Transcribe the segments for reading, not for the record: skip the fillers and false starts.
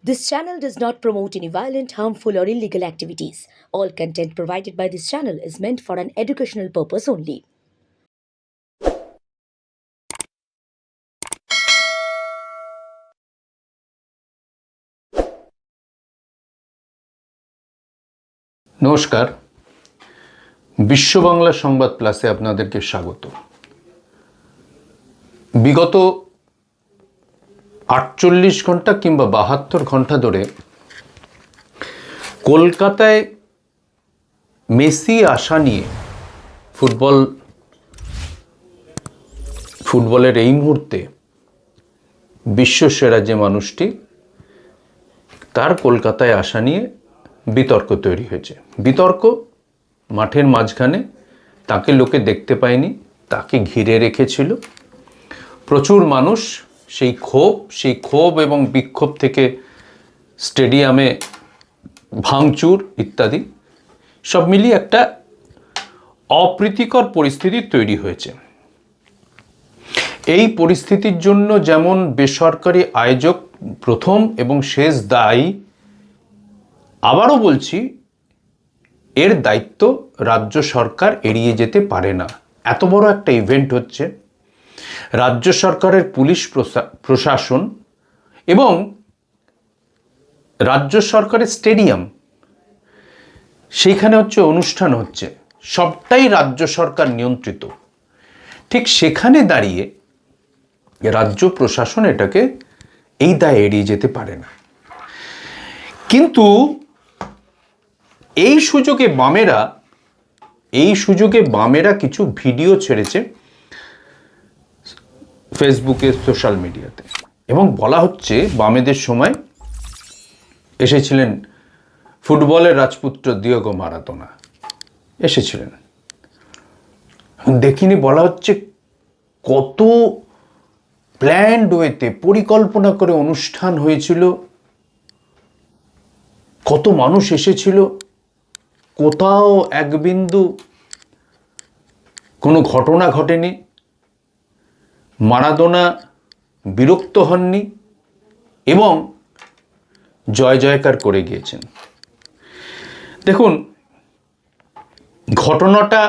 This channel does not promote any violent, harmful, or illegal activities. All content provided by this channel is meant for an educational purpose only. নমস্কার, বিশ্ব বাংলা সংবাদ প্লাসে আপনাদেরকে স্বাগত। বিগত 48 ঘন্টা কিংবা 72 ঘন্টা ধরে কলকাতায় মেসি আসা নিয়ে ফুটবলের এই মুহূর্তে বিশ্বসেরা যে মানুষটি, তার কলকাতায় আসা নিয়ে বিতর্ক তৈরি হয়েছে। বিতর্ক মাঠের মাঝখানে, তাকে লোকে দেখতে পায়নি, তাকে ঘিরে রেখেছিল প্রচুর মানুষ। সেই ক্ষোভ এবং বিক্ষোভ থেকে স্টেডিয়ামে ভাঙচুর ইত্যাদি সব মিলিয়ে একটা অপ্রীতিকর পরিস্থিতি তৈরি হয়েছে। এই পরিস্থিতির জন্য যেমন বেসরকারি আয়োজক প্রথম এবং শেষ দায়ী, আবারও বলছি, এর দায়িত্ব রাজ্য সরকার এড়িয়ে যেতে পারে না। এত বড় একটা ইভেন্ট হচ্ছে, রাজ্য সরকারের পুলিশ প্রশাসন এবং রাজ্য সরকারের স্টেডিয়াম, সেইখানে হচ্ছে অনুষ্ঠান হচ্ছে, সবটাই রাজ্য সরকার নিয়ন্ত্রিত। ঠিক সেখানে দাঁড়িয়ে রাজ্য প্রশাসন এটাকে এই দায় এড়িয়ে যেতে পারে না। কিন্তু এই সুযোগে বামেরা কিছু ভিডিও ছেড়েছে ফেসবুকে, সোশ্যাল মিডিয়াতে, এবং বলা হচ্ছে বামেদের সময় এসেছিলেন ফুটবলের রাজপুত্র দিয়েগো মারাদোনা, এসেছিলেন। দেখিনি, বলা হচ্ছে কত প্ল্যান্ড ওয়েতে, পরিকল্পনা করে অনুষ্ঠান হয়েছিল, কত মানুষ এসেছিল, কোথাও এক বিন্দু কোনো ঘটনা ঘটেনি, মারাদোনা বিরক্ত হননি এবং জয় জয়কার করে গিয়েছেন। দেখুন, ঘটনাটা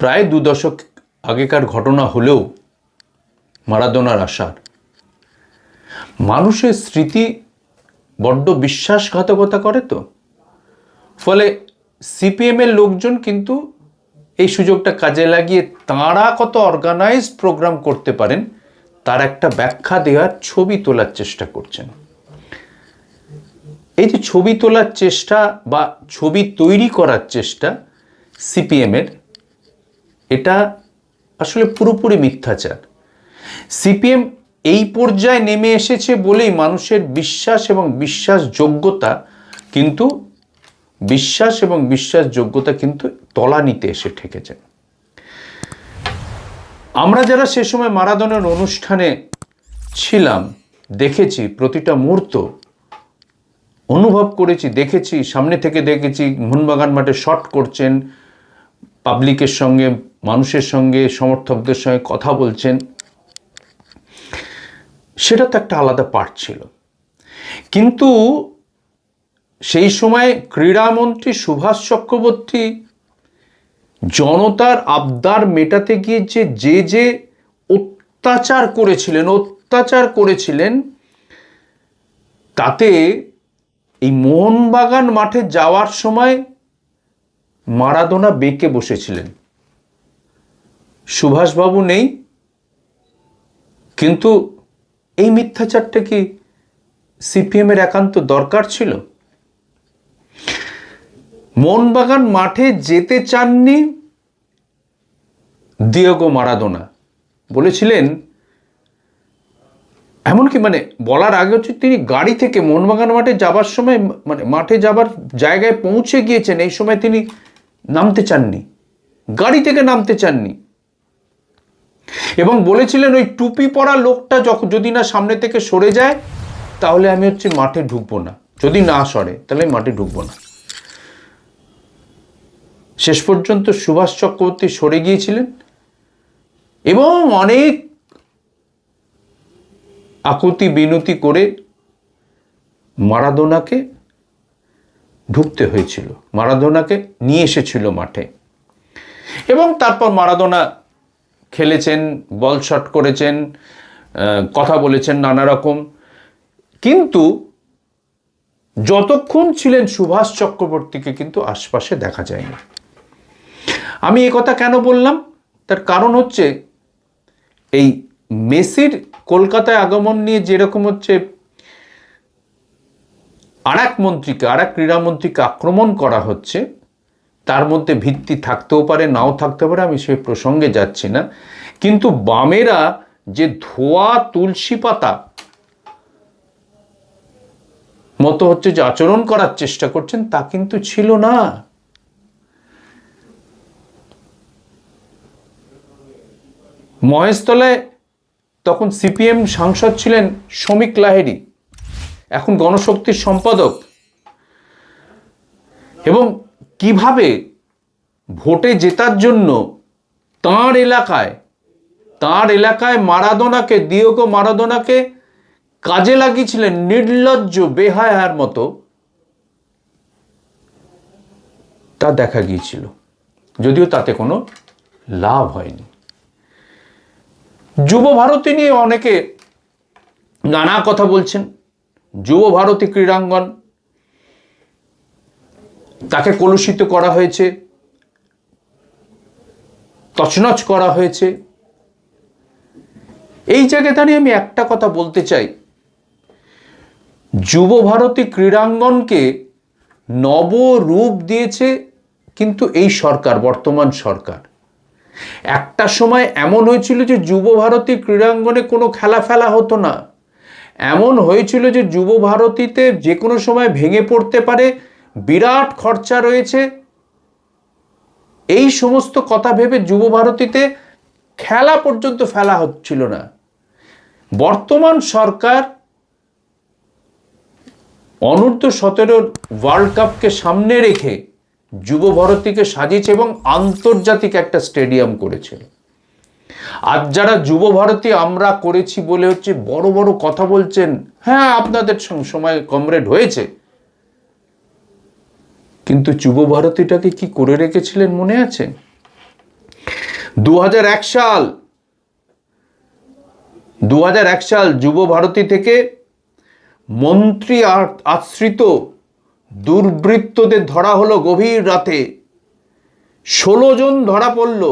প্রায় 2 দশক আগেকার ঘটনা হলেও মারাদোনার আসার মানুষের স্মৃতি বড্ড বিশ্বাসঘাতকতা করে, তো ফলে সিপিএমের লোকজন কিন্তু এই সুযোগটা কাজে লাগিয়ে তাঁরা কত অর্গানাইজড প্রোগ্রাম করতে পারেন তার একটা ব্যাখ্যা দেওয়ার, ছবি তোলার চেষ্টা করছেন। এই যে ছবি তোলার চেষ্টা বা ছবি তৈরি করার চেষ্টা সিপিএমের, এটা আসলে পুরোপুরি মিথ্যাচার। সিপিএম এই পর্যায়ে নেমে এসেছে বলেই মানুষের বিশ্বাস এবং বিশ্বাসযোগ্যতা কিন্তু তলানিতে এসে ঠেকেছে। আমরা যারা সে সময় মারাদোনার অনুষ্ঠানে ছিলাম, দেখেছি, প্রতিটা মুহূর্ত অনুভব করেছি, দেখেছি, সামনে থেকে দেখেছি মোহনবাগান মাঠে শট করছেন, পাবলিকের সঙ্গে, মানুষের সঙ্গে, সমর্থকদের সঙ্গে কথা বলছেন, সেটা তো একটা আলাদা পার্ট ছিল। কিন্তু সেই সময় ক্রীড়ামন্ত্রী সুভাষ চক্রবর্তী জনতার আবদার মেটাতে গিয়ে যে অত্যাচার করেছিলেন, তাতে এই মোহনবাগান মাঠে যাওয়ার সময় মারাদোনা বেঁকে বসেছিলেন। সুভাষবাবু নেই, কিন্তু এই মিথ্যাচারটা কি সিপিএমের একান্ত দরকার ছিল? মোহনবাগান মাঠে যেতে চাননি দিয়েগো মারাদোনা, বলেছিলেন, এমনকি বলার আগে হচ্ছে তিনি গাড়ি থেকে মোহনবাগান মাঠে যাবার সময়, মাঠে যাবার জায়গায় পৌঁছে গিয়েছেন, এই সময় তিনি নামতে চাননি, গাড়ি থেকে নামতে চাননি, এবং বলেছিলেন ওই টুপি পরা লোকটা যদি না সামনে থেকে সরে যায় তাহলে আমি মাঠে ঢুকবো না, যদি না সরে তাহলে মাঠে ঢুকবো না। শেষ পর্যন্ত সুভাষ চক্রবর্তী সরে গিয়েছিলেন এবং অনেক আকুতি বিনতি করে মারাদোনাকে ঢুকতে হয়েছিল, মারাদোনাকে নিয়ে এসেছিল মাঠে। এবং তারপর মারাদোনা খেলেছেন, বল শট করেছেন, কথা বলেছেন নানা রকম। কিন্তু যতক্ষণ ছিলেন সুভাষ চক্রবর্তীকে কিন্তু আশপাশে দেখা যায়নি। আমি এ কথা কেন বললাম, তার কারণ হচ্ছে এই মেসির কলকাতায় আগমন নিয়ে যেরকম হচ্ছে আর এক ক্রীড়ামন্ত্রীকে আক্রমণ করা হচ্ছে, তার মধ্যে ভিত্তি থাকতেও পারে, নাও থাকতে পারে, আমি সেই প্রসঙ্গে যাচ্ছি না। কিন্তু বামেরা যে ধোয়া তুলসী পাতা মতো হচ্ছে যে আচরণ করার চেষ্টা করছেন, তা কিন্তু ছিল না। মহেশতলায় তখন সিপিএম সাংসদ ছিলেন শ্রমিক লাহিড়ী, এখন গণশক্তির সম্পাদক। এবং কিভাবে ভোটে জেতার জন্য তাঁর এলাকায় দিয়েগো মারাদোনাকে কাজে লাগিয়েছিলেন নির্লজ্জ বেহায়ার মতো, তা দেখা গিয়েছিল, যদিও তাতে কোনো লাভ হয়নি। যুব ভারতী নিয়ে অনেকে নানা কথা বলছেন। যুব ভারতী ক্রীড়াঙ্গন, তাকে কলুষিত করা হয়েছে, তছনছ করা হয়েছে। এই জায়গায় দাঁড়িয়ে আমি একটা কথা বলতে চাই, যুব ভারতী ক্রীড়াঙ্গনকে নবরূপ দিয়েছে কিন্তু এই সরকার, বর্তমান সরকার। একটা সময় এমন হয়েছিল যে যুব ভারতী ক্রীড়াঙ্গনে কোনো খেলা হতো না, এমন হয়েছিল যে যুব ভারতীতে যে কোনো সময় ভেঙে পড়তে পারে, বিরাট খরচা রয়েছে, এই সমস্ত কথা ভেবে যুব ভারতীতে খেলা পর্যন্ত ফেলা হচ্ছিল না। বর্তমান সরকার অনূর্ধ্ব-17 ওয়ার্ল্ড কাপকে সামনে রেখে যুব ভারতীকে সাজিয়েছে এবং আন্তর্জাতিক একটা স্টেডিয়াম করেছিল। আজ যারা যুব ভারতী আমরা করেছি বলে হচ্ছে বড় বড় কথা বলছেন, হ্যাঁ আপনাদের সময় কমরেড হয়েছে, কিন্তু যুব ভারতীটাকে কি করে রেখেছিলেন মনে আছে? 2001 সাল যুব ভারতী থেকে মন্ত্রী আশ্রিত দুর্বৃত্তদের ধরা হলো গভীর রাতে, 16 জন ধরা পড়ল।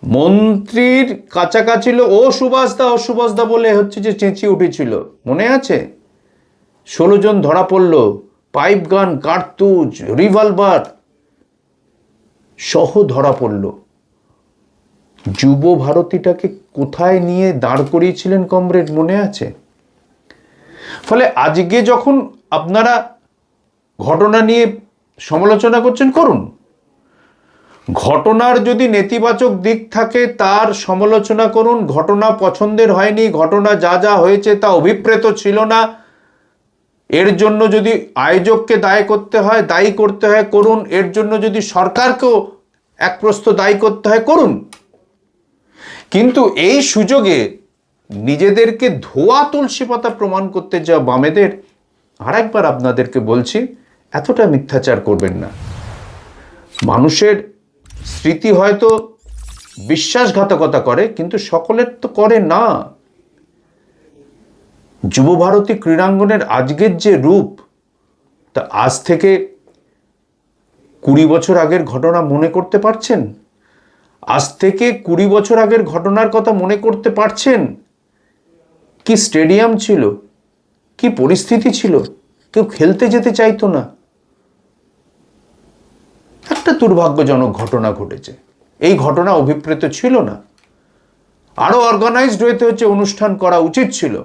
মন্ত্রীর কাছাকাছি ও সুভাষদা বলে হচ্ছে যে চেঁচিয়ে উঠেছিল, মনে আছে? 16 জন ধরা পড়ল, পাইপ গান, কার্তুজ, রিভলভার সহ ধরা পড়ল। যুব ভারতীটাকে কোথায় নিয়ে দাঁড় করিয়েছিলেন কমরেড মনে আছে? ফলে আজকে যখন আপনারা ঘটনা নিয়ে সমালোচনা করছেন, করুন। ঘটনার যদি নেতিবাচক দিক থাকে তার সমালোচনা করুন। ঘটনা পছন্দের হয়নি, ঘটনা যা হয়েছে তা অভিপ্রেত ছিল না, এর জন্য যদি আয়োজককে দায়ী করতে হয় করুন। এর জন্য যদি সরকারকেও এক প্রস্থ দায়ী করতে হয় করুন। কিন্তু এই সুযোগে নিজেদেরকে ধোয়া তুলসী পাতা প্রমাণ করতে যাওয়া বামেদের, আরেকবার আপনাদেরকে বলছি, এতটা মিথ্যাচার করবেন না। মানুষের স্মৃতি হয়তো বিশ্বাসঘাতকতা করে, কিন্তু সকলের তো করে না। যুব ভারতী ক্রীড়াঙ্গনের আজকের যে রূপ, তা আজ থেকে 20 বছর আগের ঘটনা মনে করতে পারছেন? আজ থেকে 20 বছর আগের ঘটনার কথা মনে করতে পারছেন? কি স্টেডিয়াম ছিল, কি পরিস্থিতি ছিল, কেউ খেলতে যেতে চাইতো না। একটা দুর্ভাগ্যজনক ঘটনা ঘটেছে, এই ঘটনা অভিপ্রেত ছিল না। আরো অর্গানাইজড হতে হচ্ছে, অনুষ্ঠান করা উচিত ছিল।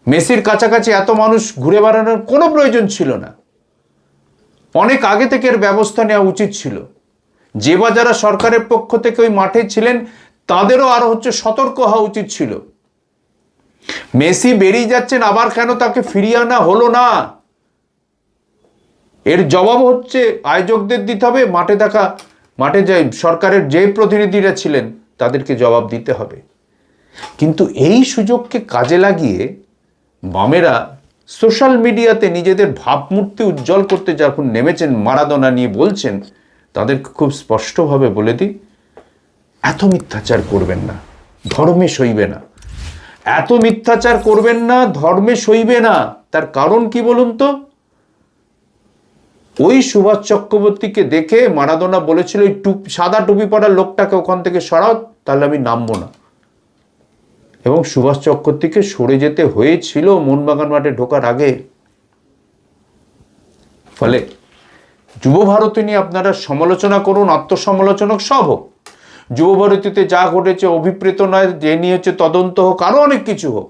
মেসির কাছাকাছি এত মানুষ ঘুরে বেড়ানোর কোনো প্রয়োজন ছিল না, অনেক আগে থেকে এর ব্যবস্থা নেওয়া উচিত ছিল। যে বা যারা সরকারের পক্ষ থেকে ওই মাঠে ছিলেন তাদেরও আরো হচ্ছে সতর্ক হওয়া উচিত ছিল। মেসি বেরিয়ে যাচ্ছেন, আবার কেন তাকে ফিরিয়ে আনা হলো না, এর জবাব হচ্ছে আয়োজকদের দিতে হবে। মাঠে যে সরকারের যে প্রতিনিধিরা ছিলেন তাদেরকে জবাব দিতে হবে। কিন্তু এই সুযোগকে কাজে লাগিয়ে বামেরা সোশ্যাল মিডিয়াতে নিজেদের ভাবমূর্তি উজ্জ্বল করতে যখন নেমেছেন, মারাদোনা নিয়ে বলছেন, তাদেরকে খুব স্পষ্টভাবে বলে দিই, এত মিথ্যাচার করবেন না, ধর্মে সইবে না। এত মিথ্যাচার করবেন না, ধর্মে সইবে না। তার কারণ কি বলুন তো? ওই সুভাষ চক্রবর্তীকে দেখে মারাদোনা বলেছিল, ওই সাদা টুপি পরা লোকটাকে ওখান থেকে সরাও, তাহলে আমি নামবো না। এবং সুভাষ চক্রবর্তীকে সরে যেতে হয়েছিল মোহনবাগান মাঠে ঢোকার আগে। ফলে যুব ভারতী নিয়ে আপনারা সমালোচনা করুন, আত্মসমালোচনক সব হোক। যুব ভারতীতে যা ঘটেছে অভিপ্রেত নয়, যে নিয়ে হচ্ছে তদন্ত হোক, আরো অনেক কিছু হোক।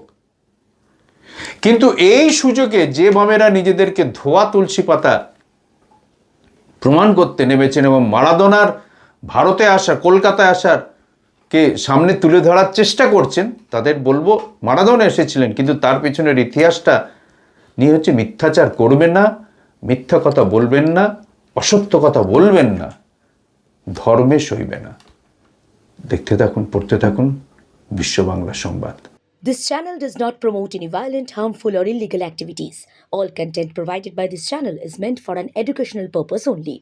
কিন্তু এই সুযোগে যে বামেরা নিজেদেরকে ধোয়া তুলসী পাতা প্রমাণ করতে নেমেছেন এবং মারাদোনার ভারতে আসা, কলকাতায় আসার কে সামনে তুলে ধরার চেষ্টা করছেন, তাদের বলবো, মারাদোনা এসেছিলেন, কিন্তু তার পিছনের ইতিহাসটা নিয়ে হচ্ছে মিথ্যাচার করবেন না, মিথ্যা কথা বলবেন না, অসত্য কথা বলবেন না, ধর্মে সইবে না। দেখতে থাকুন, পড়তে থাকুন বিশ্ব বাংলা সংবাদ। This channel does not promote any violent, harmful, or illegal activities. All content provided by this channel is meant for an educational purpose only.